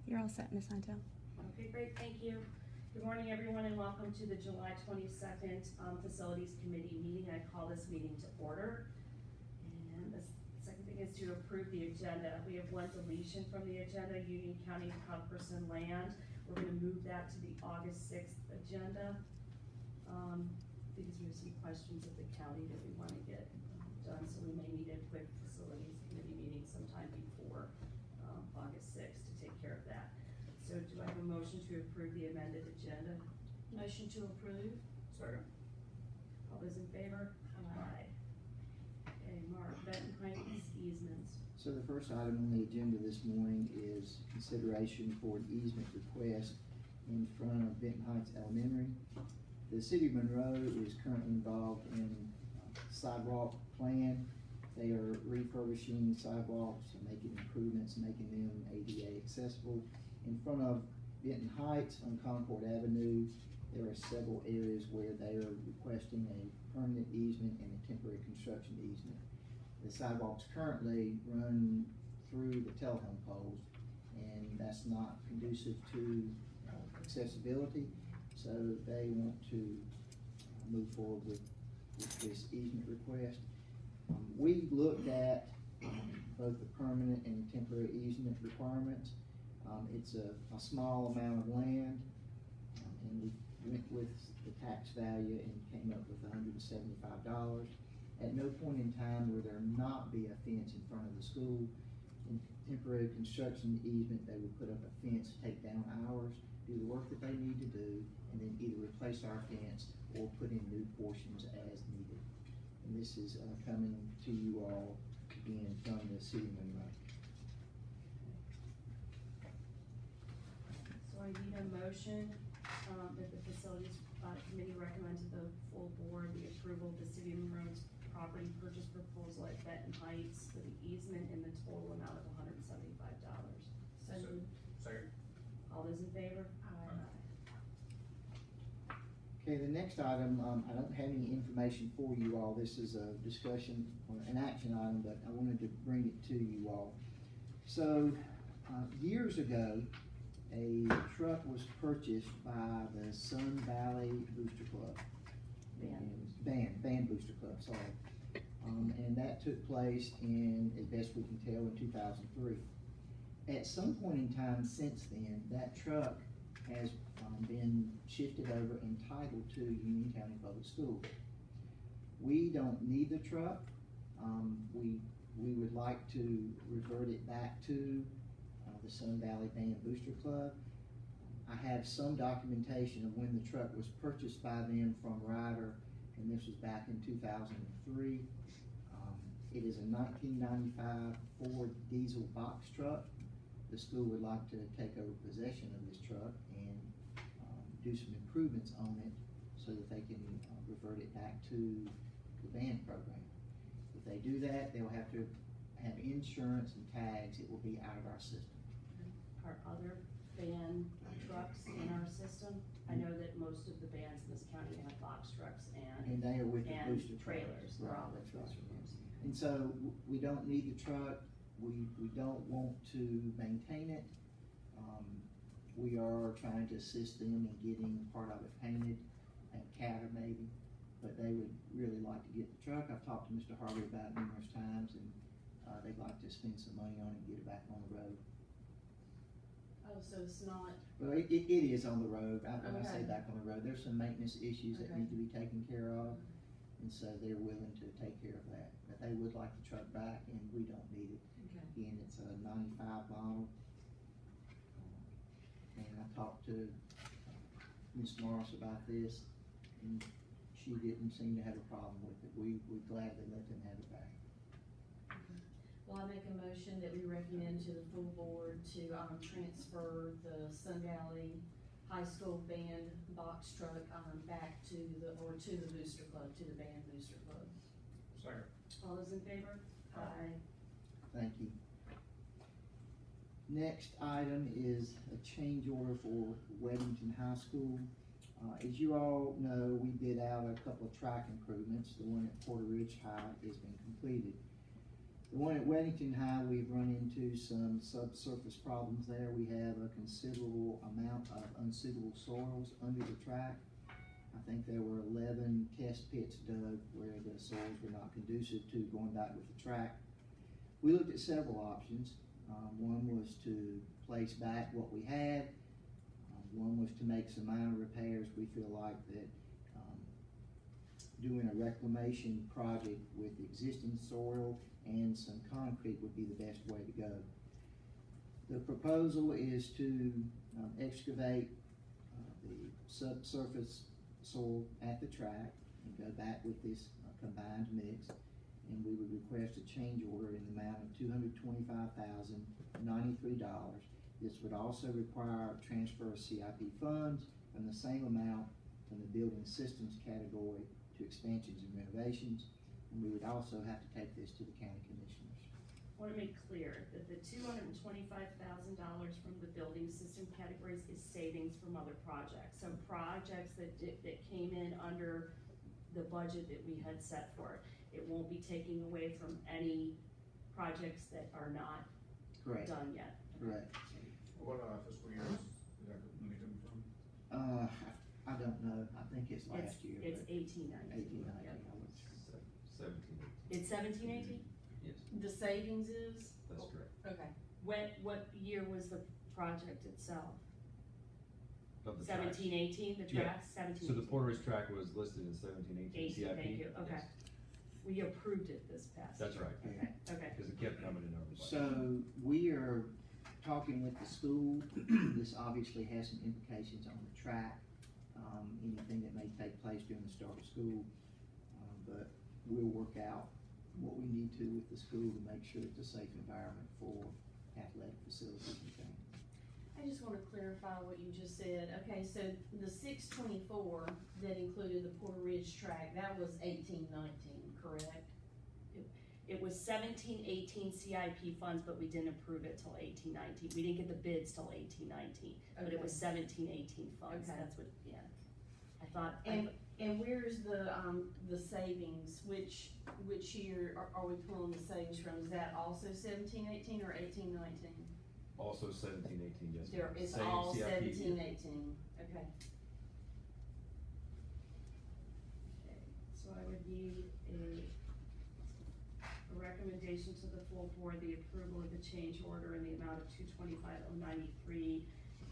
You're all set, Ms. Hightower. Okay, great, thank you. Good morning, everyone, and welcome to the July 22nd Facilities Committee meeting. I call this meeting to order. And the second thing is to approve the agenda. We have one deletion from the agenda, Union County Cuthbertson Land. We're gonna move that to the August 6th agenda. Because we have some questions of the county that we wanna get done, so we may need a quick Facilities Committee meeting sometime before August 6th to take care of that. So do I have a motion to approve the amended agenda? Motion to approve. Second. All those in favor? Aye. Okay, Mark, Benton Heights easements. So the first item on the agenda this morning is consideration for an easement request in front of Benton Heights Elementary. The city of Monroe is currently involved in sidewalk plan. They are refurbishing sidewalks and making improvements, making them ADA accessible. In front of Benton Heights on Concord Avenue, there are several areas where they are requesting a permanent easement and a temporary construction easement. The sidewalks currently run through the telephone poles, and that's not conducive to accessibility. So they want to move forward with this easement request. We looked at both the permanent and temporary easement requirements. It's a small amount of land, and we went with the tax value and came up with $175. At no point in time will there not be a fence in front of the school. In temporary construction easement, they would put up a fence, take down ours, do the work that they need to do, and then either replace our fence or put in new portions as needed. And this is coming to you all again from the city of Monroe. So I need a motion that the Facilities Committee recommends to the full board the approval of the city of Monroe's property purchase proposal at Benton Heights for the easement in the total amount of $175. So moved. Second. All those in favor? Okay, the next item, I don't have any information for you all. This is a discussion or an action item, but I wanted to bring it to you all. So, years ago, a truck was purchased by the Sun Valley Booster Club. Band Booster Club, sorry. And that took place in, as best we can tell, in 2003. At some point in time since then, that truck has been shifted over and titled to Union County Public Schools. We don't need the truck. We would like to revert it back to the Sun Valley Band Booster Club. I have some documentation of when the truck was purchased by them from Ryder, and this was back in 2003. It is a 1995 Ford diesel box truck. The school would like to take over possession of this truck and do some improvements on it so that they can revert it back to the band program. If they do that, they'll have to have insurance and tags. It will be out of our system. Are other band trucks in our system? I know that most of the bands in this county have box trucks and they are with the booster trailers. They're all with Right. booster trucks. And so we don't need the truck. We don't want to maintain it. We are trying to assist them in getting part of it painted at Catter maybe, but they would really like to get the truck. I've talked to Mr. Harvey about it numerous times, and they'd like to spend some money on it and get it back on the road. Oh, so it's not, Well, it is on the road. When I say Okay. back on the road, there's some maintenance issues that Okay. need to be taken care of, and so they're willing to take care of that. But they would like the truck back, and we don't need it. okay. Again, it's a 95 model. And I talked to Ms. Morris about this, and she didn't seem to have a problem with it. We gladly let them have it back. Well, I make a motion that we recommend to the full board to, transfer the Sun Valley High School band box truck, back to the Booster Club, to the band Booster Club. Second. All those in favor? Aye. Thank you. Next item is a change order for Weddington High School. As you all know, we bid out a couple of track improvements. The one at Porter Ridge High has been completed. The one at Weddington High, we've run into some subsurface problems there. We have a considerable amount of unsuitable soils under the track. I think there were 11 test pits dug where the soils were not conducive to going back with the track. We looked at several options. One was to place back what we had. One was to make some minor repairs. We feel like that doing a reclamation project with existing soil and some concrete would be the best way to go. The proposal is to excavate the subsurface soil at the track and go back with this combined mix. And we would request a change order in the amount of $225,093. This would also require a transfer of CIP funds from the same amount from the building systems category to expansions and renovations. And we would also have to take this to the county commissioners. I want to make clear that the $225,000 from the building system categories is savings from other projects. So projects that came in under the budget that we had set for it. It won't be taking away from any projects that are not Correct. done yet. Correct. What fiscal year is that money coming from? I don't know. I think it's last year. It's but 18, 19. 18, 19. Yep. 17. It's 17, 18? Yes, The savings is? that's correct. Okay. What year was the project itself? Of the tracks. 17, 18, the Yeah. tracks, 17, So the 18? Porter's track was listed in 17, 18 18, CIP. thank you, okay. Yes, We approved it this past. That's year. right. Okay, okay. Because it kept coming in over budget. So we are talking with the school. This obviously has some implications on the track, anything that may take place during the start of school. But we'll work out what we need to with the school to make sure it's a safe environment for athletic facilities and things. I just wanna clarify what you just said. Okay, so the 624 that included the Porter Ridge track, that was 18-19, correct? It was 17, 18 CIP funds, but we didn't approve it till 18, 19. We didn't get the bids till 18, 19, but it was 17, 18 funds, Okay. that's what, yeah. I thought, And where's the savings, which year are we pulling the savings from? Is that also 17-18 or 18-19? Also 17, 18, yes. There, it's Same all CIP. 17-18, okay. okay, so I would need a recommendation to the full board, the approval of the change order in the amount of $225,093,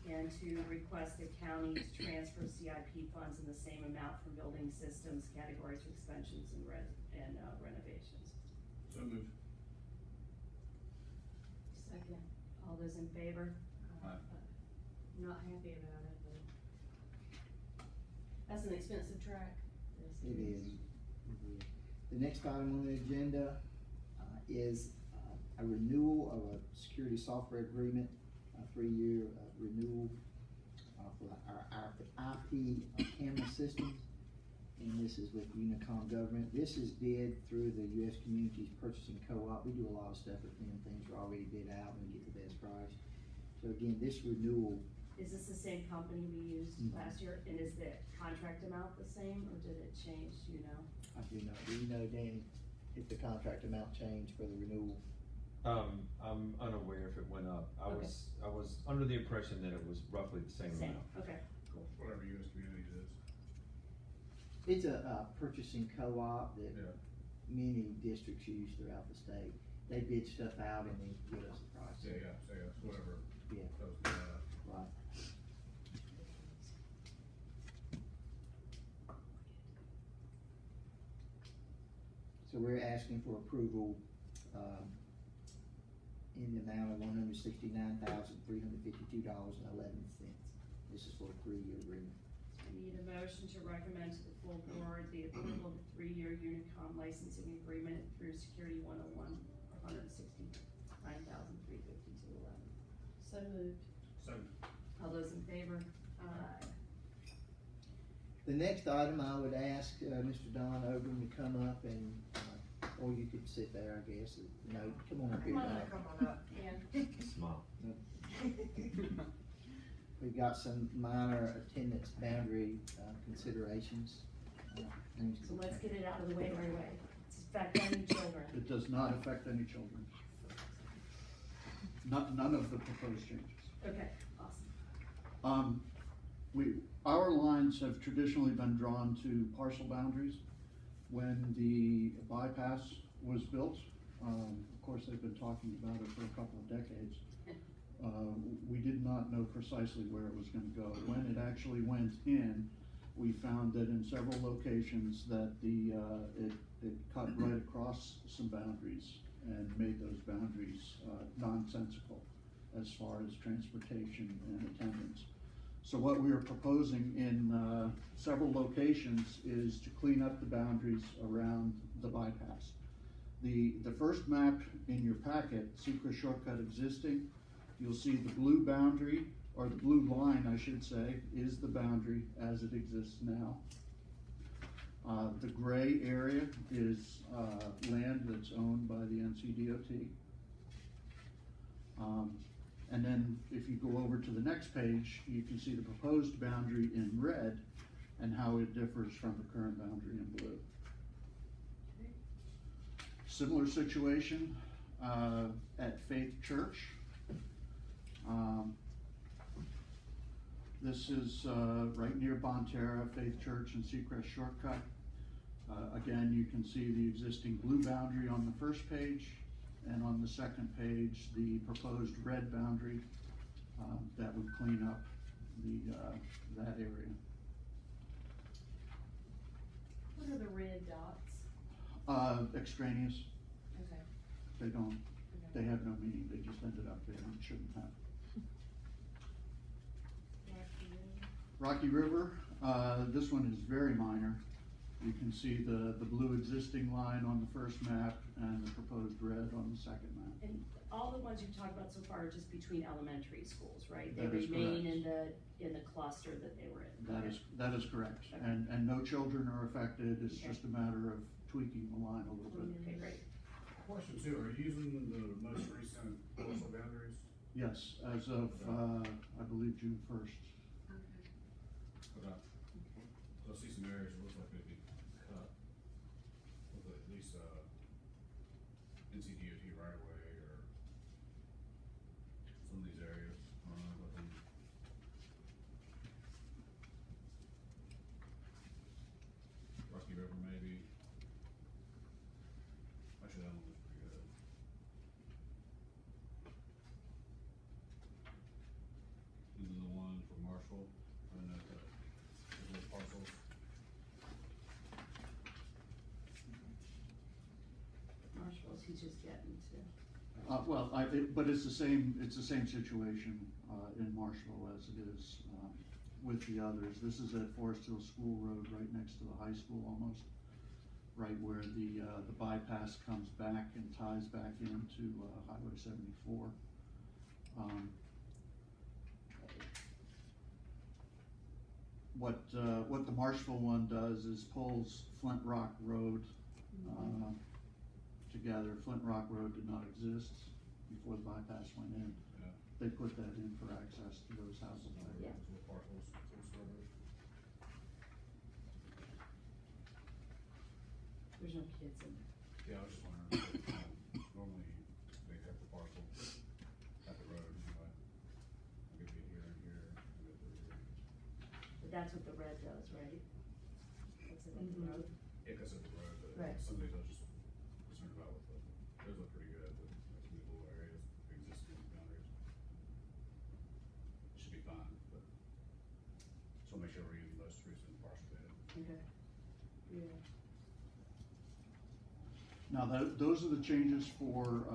and to request the county to transfer CIP funds in the same amount from building systems category to expansions and renovations. So moved. Second. All those in favor? Aye. Not happy about it, but that's an expensive track. It is. The next item on the agenda is a renewal of a security software agreement, a 3-year renewal for our IP camera systems. And this is with Unicom Government. This is bid through the U.S. Communities Purchasing Co-op. We do a lot of stuff with them. Things are already bid out and we get the best price. So again, this renewal, Is this the same company we used last year, and is the contract amount the same, or did it change, do you know? I do know, do you know, Danny, if the contract amount changed for the renewal? I'm unaware if it went up. I Okay. was under the impression that it was roughly the same Same, amount. okay, cool. Whatever US Communities is. It's a purchasing co-op that Yeah. many districts use throughout the state. They bid stuff out and they give us the price. Yeah, whatever. Yeah. Those, Right. So we're asking for approval, in the amount of $169,352.11. This is for a 3-year agreement. I need a motion to recommend to the full board the approval of the 3-year Unicom licensing agreement through Security 101 for $169,352.11. So moved. Second. All those in favor? Aye. The next item, I would ask Mr. Don Obram to come up and, or you could sit there, I guess. No, come on up here, Don. Come on up, yeah. Smile. We've got some minor attendance boundary considerations. So let's get it out of the way right away. It's affect any children? It does not affect any children. None of the proposed changes. Okay, awesome. Our lines have traditionally been drawn to parcel boundaries. When the bypass was built, of course, they've been talking about it for a couple of decades. We did not know precisely where it was gonna go. When it actually went in, we found that in several locations that it cut right across some boundaries and made those boundaries nonsensical as far as transportation and attendance. So what we are proposing in several locations is to clean up the boundaries around the bypass. The first map in your packet, Secret Shortcut existing, you'll see the blue boundary, or the blue line, I should say, is the boundary as it exists now. The gray area is land that's owned by the NCDOT. And then if you go over to the next page, you can see the proposed boundary in red and how it differs from the current boundary in blue. Similar situation at Faith Church. This is right near Bonterra, Faith Church and Seacrest Shortcut. Again, you can see the existing blue boundary on the first page, and on the second page, the proposed red boundary that would clean up that area. What are the red dots? Extraneous. Okay. They have no meaning, they just ended up there and shouldn't have. Rocky River, this one is very minor. You can see the blue existing line on the first map and the proposed red on the second map. And all the ones you've talked about so far are just between elementary schools, right? They That is remain correct. in the cluster that they were in. That is correct. Okay. And no children are affected, it's Okay. just a matter of tweaking the line a little bit. Okay, great. Question two, are you using the most recent parcel boundaries? Yes, as of, I believe June 1st. Okay. So I see some areas it looks like they'd be cut with at least, NCDOT right away or some of these areas, within. Rocky River maybe. Actually, that one looks pretty good. And then the one for Marshall, I don't know if that, those parcels. Marshall's, he's just getting to. But it's the same situation, in Marshall as it is, with the others. This is at Forest Hill School Road, right next to the high school almost, right where the bypass comes back and ties back into, Highway 74. What the Marshville one does is pulls Flint Rock Road, together. Flint Rock Road did not exist before the bypass went in. Yeah. They put that in for access to those houses. Yeah. Those parcels, those servers. There's no kids in there. Yeah, I was just wondering, normally they have the parcel at the road anyway. It could be here and here, and go through here. But that's what the red does, right? That's it at the Mhm. road. Yeah, 'cause of the road, but Right. some of these I was just concerned about with those look pretty good, but like some of the little areas, existing boundaries. It should be fine, but just wanna make sure we're using most recent parcel data. Okay. Yeah. Now, those are the changes for,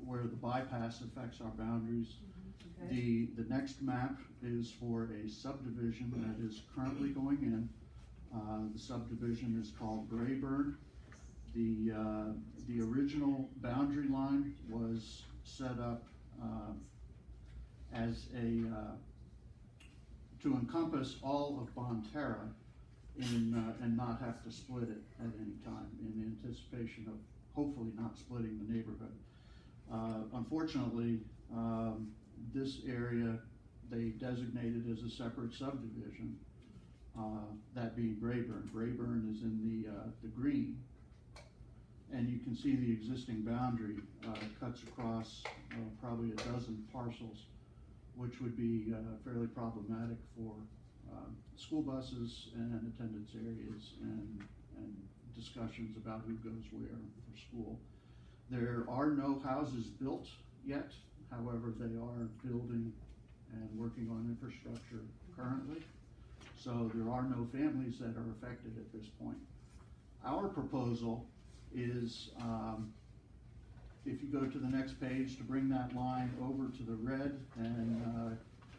where the bypass affects our boundaries. Okay. The next map is for a subdivision that is currently going in. The subdivision is called Brayburn. The original boundary line was set up, as to encompass all of Bonterra and not have to split it at any time in anticipation of hopefully not splitting the neighborhood. Unfortunately, this area, they designated as a separate subdivision, that being Brayburn. Brayburn is in the green. And you can see the existing boundary, cuts across, probably a dozen parcels, which would be, fairly problematic for, school buses and attendance areas and discussions about who goes where for school. There are no houses built yet, however, they are building and working on infrastructure currently. So there are no families that are affected at this point. Our proposal is, if you go to the next page, to bring that line over to the red, and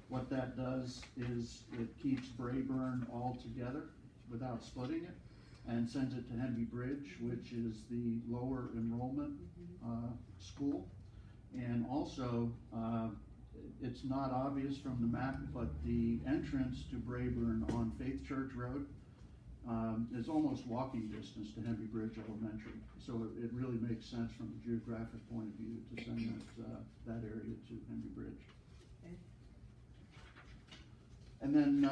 what that does is it keeps Brayburn all together without splitting it, and sends it to Henry Bridge, which is the lower enrollment school. And also, it's not obvious from the map, but the entrance to Brayburn on Faith Church Road is almost walking distance to Henry Bridge Elementary. So it really makes sense from a geographic point of view to send that area to Henry Bridge. Okay. And then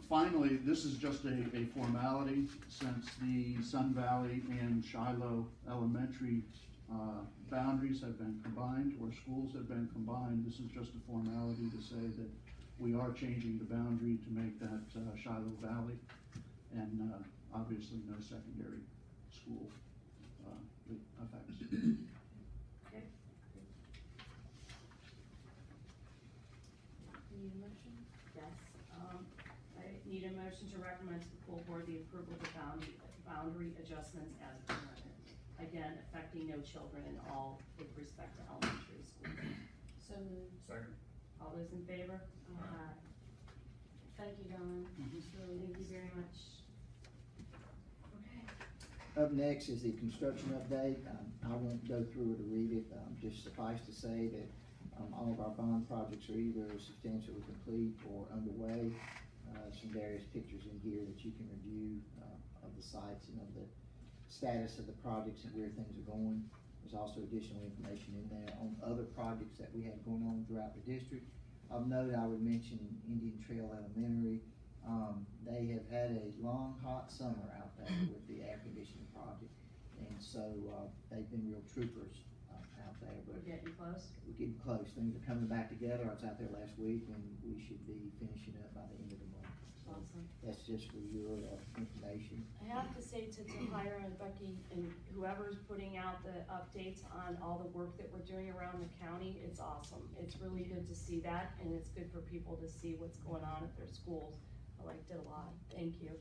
finally, this is just a formality, since the Sun Valley and Shiloh Elementary boundaries have been combined, or schools have been combined. This is just a formality to say that we are changing the boundary to make that Shiloh Valley, and obviously no secondary school effects. Okay. Need a motion? Yes, I need a motion to recommend to the full board the approval of the boundary adjustments as presented. Again, affecting no children in all with respect to elementary school. So moved. Second. All those in favor? Aye. Thank you, Don. It's really Thank you nice. very much. Okay. Up next is the construction update. I won't go through it or read it, just suffice to say that, all of our bond projects are either substantially complete or underway. Some various pictures in here that you can review, of the sites and of the status of the projects and where things are going. There's also additional information in there on other projects that we have going on throughout the district. Of note, I would mention Indian Trail Elementary. They have had a long, hot summer out there with the air conditioning project. And so, they've been real troopers out there, but We're getting close. we're getting close. Things are coming back together. I was out there last week, and we should be finishing up by the end of the month. So Awesome. that's just for your information. I have to say to Tyra and Becky and whoever's putting out the updates on all the work that we're doing around the county, it's awesome. It's really good to see that, and it's good for people to see what's going on at their schools. I liked it a lot. Thank you.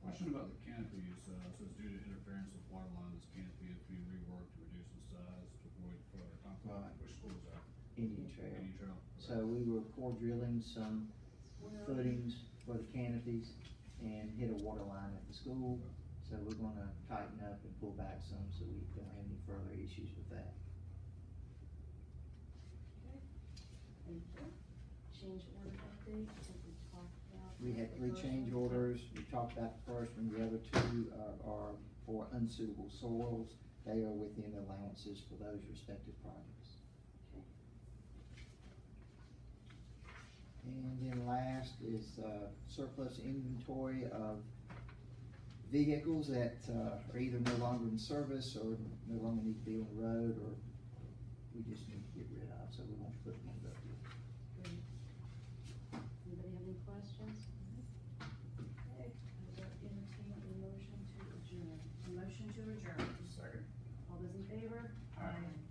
Question about the canopies, says due to interference with water line, this canopy is being reworked to reduce the size to avoid further conflict. Right. Which school is that? Indian Trail. Indian Trail. Okay. So we were core drilling some footings for the canopies and hit a water line at the school. So we're gonna tighten up and pull back some so we don't have any further issues with that. Thank you. Change order update, I think we talked about. We had the 3 first change one. orders. We talked about the first one. The other 2 are for unsuitable soils. They are within allowances for those respective projects. And then last is surplus inventory of vehicles that are either no longer in service or no longer need to be on the road, or we just need to get rid of, so we won't put things up here. Great. Anybody have any questions? Okay, I will entertain a motion to adjourn. A motion to adjourn. Second. All those in favor? Aye.